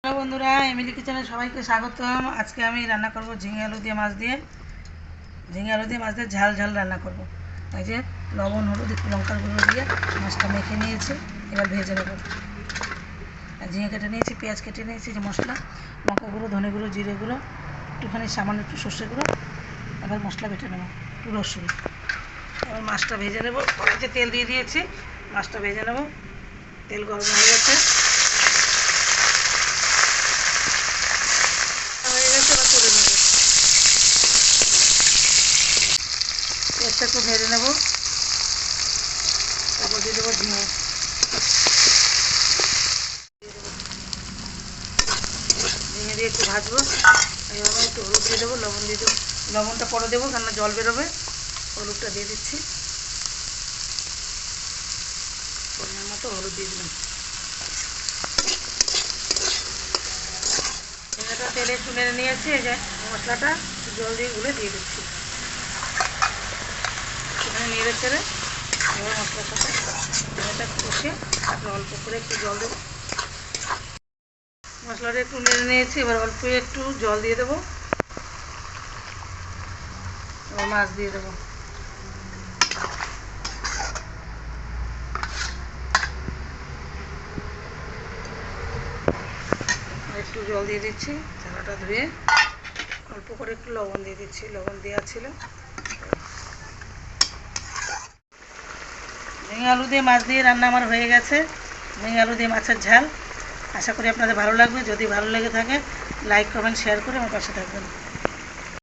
Hello বন্ধুরা, Emily কিচেনে সবাইকে স্বাগতম। আজকে আমি রান্না করব ঝিঙে আলু দিয়ে মাছ দিয়ে ঝাল ঝাল রান্না করব। এই যে লবণ, হলুদ, একটু লঙ্কার গুঁড়ো দিয়ে মাছটা মেখে নিয়েছি, এবার ভেজে নেব। আর ঝিঙে কেটে নিয়েছি, পেঁয়াজ কেটে নিয়েছি, যে মশলা লঙ্কা গুঁড়ো, ধনে গুঁড়ো, জিরে গুঁড়ো, একটুখানি সামান্য একটু সর্ষে গুঁড়ো, এবার মশলা বেটে নেব, একটু রসুন। এবার মাছটা ভেজে নেব। কড়াইতে তেল দিয়ে দিয়েছি, মাছটা ভেজে নেব। তেল গরম হয়ে গেছে, তুলে নেব। পেঁয়াজটা একটু ভেজে নেব, তারপর দিয়ে দেবো ঝিঙে। ঝিঙে দিয়ে একটু ভাজবো, এবার একটু হলুদ দিয়ে দেবো, লবণ দিয়ে দেবো। লবণটা পরে দেবো, কেননা জল বেরোবে। হলুদটা দিয়ে দিচ্ছি, পরিমাণ মতো হলুদ দিয়ে দিলাম। ঝিঙেটা তেলে একটু নেড়ে নিয়েছি, এই যে মশলাটা জল দিয়ে গুলে দিয়ে দিচ্ছি। সেখানে নেড়ে ছেড়ে এবার মশলার সাথে ঝিঙেটা কষে তারপরে অল্প করে একটু জল দেবো। মশলাটা একটু নেড়ে নিয়েছি, এবার অল্প একটু জল দিয়ে দেবো, এবার মাছ দিয়ে দেবো। একটু জল দিয়ে দিচ্ছি, চালাটা ধুয়ে অল্প করে একটু লবণ দিয়ে দিচ্ছি, লবণ দেওয়া ছিল। ঝিঙে আলু দিয়ে মাছ দিয়ে রান্না আমার হয়ে গেছে, ঝিঙে আলু দিয়ে মাছের ঝাল। আশা করি আপনাদের ভালো লাগবে। যদি ভালো লেগে থাকে লাইক, কমেন্ট, শেয়ার করে আমার পাশে থাকবেন।